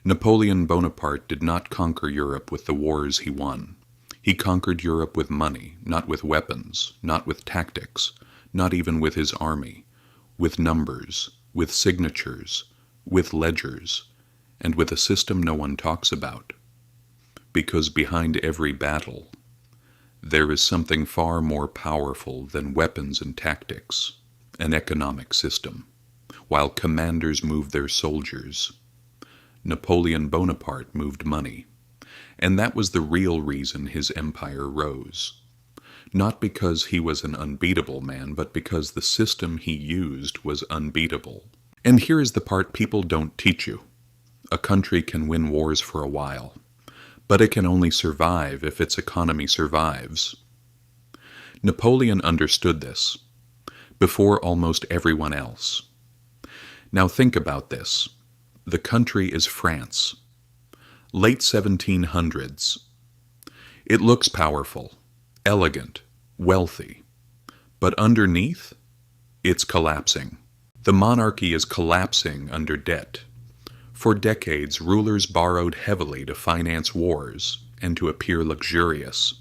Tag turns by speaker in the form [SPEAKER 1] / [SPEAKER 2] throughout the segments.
[SPEAKER 1] Napoleon Bonaparte did not conquer Europe with the wars he won. He conquered Europe with money, not with weapons, not with tactics, not even with his army, with numbers, with signatures, with ledgers, and with a system no one talks about. Because behind every battle, there is something far more powerful than weapons and tactics, an economic system. While commanders move their soldiers, Napoleon Bonaparte moved money. And that was the real reason his empire rose. Not because he was an unbeatable man, but because the system he used was unbeatable. And here is the part people don't teach you. A country can win wars for a while, but it can only survive if its economy survives. Napoleon understood this before almost everyone else. Now think about this. The country is France. Late 1700s. It looks powerful, elegant, wealthy, but underneath, it's collapsing. The monarchy is collapsing under debt. For decades, rulers borrowed heavily to finance wars and to appear luxurious,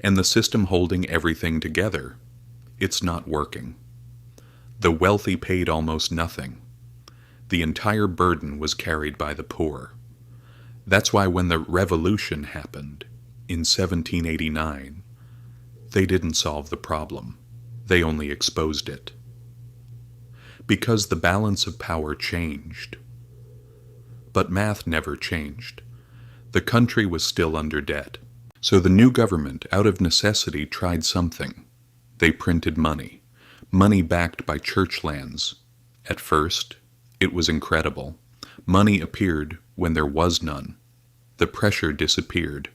[SPEAKER 1] and the system holding everything together, it's not working. The wealthy paid almost nothing. The entire burden was carried by the poor. That's why when the revolution happened in 1789, they didn't solve the problem. They only exposed it. Because the balance of power changed. But math never changed. The country was still under debt. So the new government, out of necessity, tried something. They printed money. Money backed by church lands. At first, it was incredible. Money appeared when there was none. The pressure disappeared.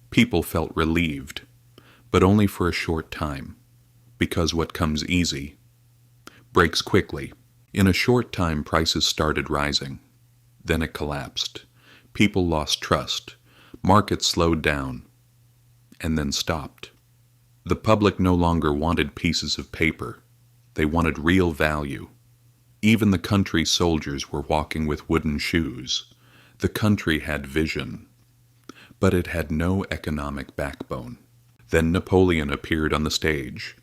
[SPEAKER 1] People felt relieved, but only for a short time, because what comes easy breaks quickly. In a short time, prices started rising. Then it collapsed. People lost trust. Markets slowed down, and then stopped. The public no longer wanted pieces of paper. They wanted real value. Even the country soldiers were walking with wooden shoes. The country had vision, but it had no economic backbone. Then Napoleon appeared on the stage.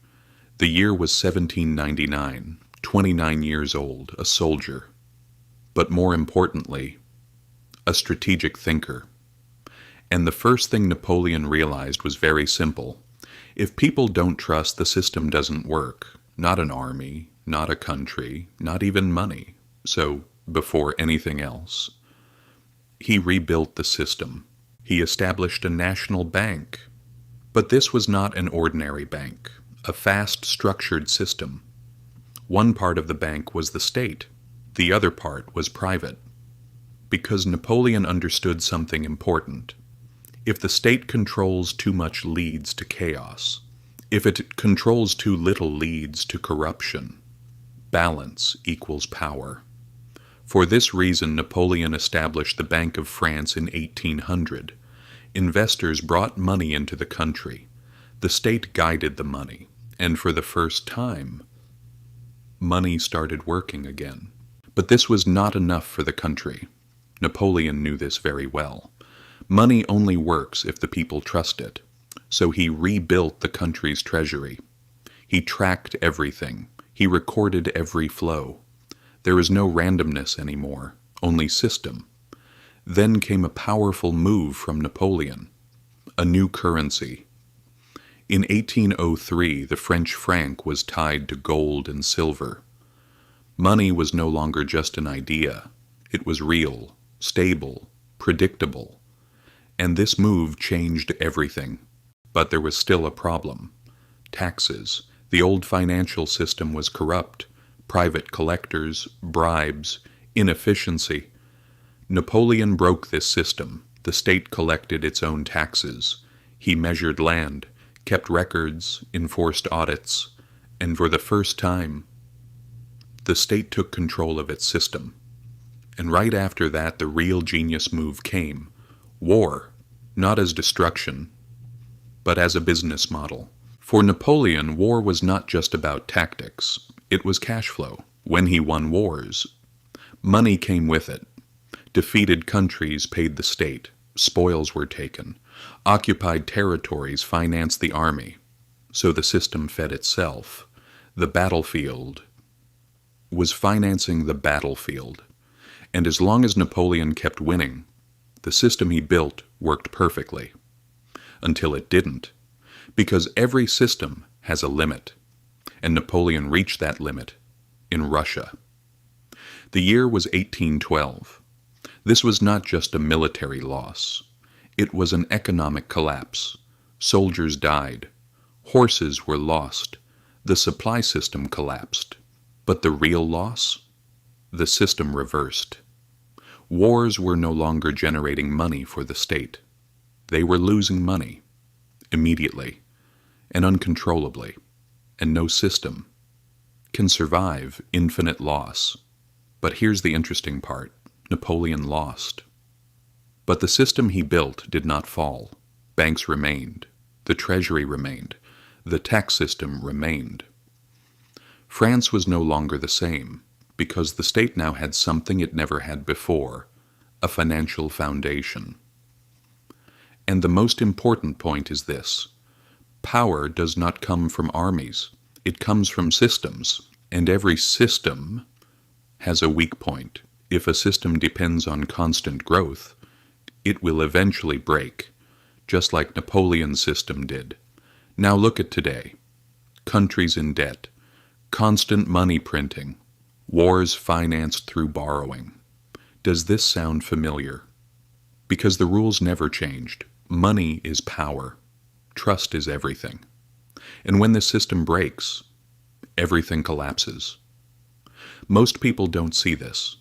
[SPEAKER 1] The year was 1799, 29 years old, a soldier, but more importantly, a strategic thinker. And the first thing Napoleon realized was very simple. If people don't trust, the system doesn't work. Not an army, not a country, not even money. So, before anything else, he rebuilt the system. He established a national bank. But this was not an ordinary bank, a fast, structured system. One part of the bank was the state. The other part was private. Because Napoleon understood something important. If the state controls too much, leads to chaos. If it controls too little, leads to corruption. Balance equals power. For this reason, Napoleon established the Bank of France in 1800. Investors brought money into the country. The state guided the money, and for the first time, money started working again. But this was not enough for the country. Napoleon knew this very well. Money only works if the people trust it. So he rebuilt the country's treasury. He tracked everything. He recorded every flow. There was no randomness anymore, only system. Then came a powerful move from Napoleon, a new currency. In 1803, the French franc was tied to gold and silver. Money was no longer just an idea. It was real, stable, predictable. And this move changed everything. But there was still a problem. Taxes. The old financial system was corrupt. Private collectors, bribes, inefficiency. Napoleon broke this system. The state collected its own taxes. He measured land, kept records, enforced audits, and for the first time, the state took control of its system. And right after that, the real genius move came. War, not as destruction, but as a business model. For Napoleon, war was not just about tactics. It was cash flow. When he won wars, money came with it. Defeated countries paid the state, spoils were taken, occupied territories financed the army, so the system fed itself. The battlefield was financing the battlefield, and as long as Napoleon kept winning, the system he built worked perfectly. Until it didn't, because every system has a limit, and Napoleon reached that limit in Russia. The year was 1812. This was not just a military loss. It was an economic collapse. Soldiers died. Horses were lost. The supply system collapsed. But the real loss? The system reversed. Wars were no longer generating money for the state. They were losing money, immediately, and uncontrollably, and no system can survive infinite loss. But here's the interesting part. Napoleon lost. But the system he built did not fall. Banks remained. The treasury remained. The tax system remained. France was no longer the same, because the state now had something it never had before, a financial foundation. And the most important point is this: power does not come from armies. It comes from systems, and every system has a weak point. If a system depends on constant growth, it will eventually break, just like Napoleon's system did. Now look at today. Countries in debt, constant money printing, wars financed through borrowing. Does this sound familiar? Because the rules never changed. Money is power. Trust is everything. And when the system breaks, everything collapses. Most people don't see this.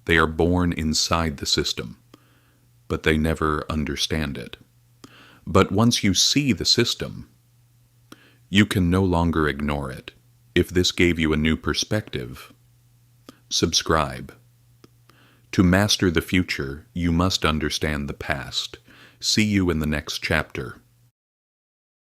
[SPEAKER 1] They are born inside the system, but they never understand it. But once you see the system, you can no longer ignore it. If this gave you a new perspective, subscribe. To master the future, you must understand the past. See you in the next chapter.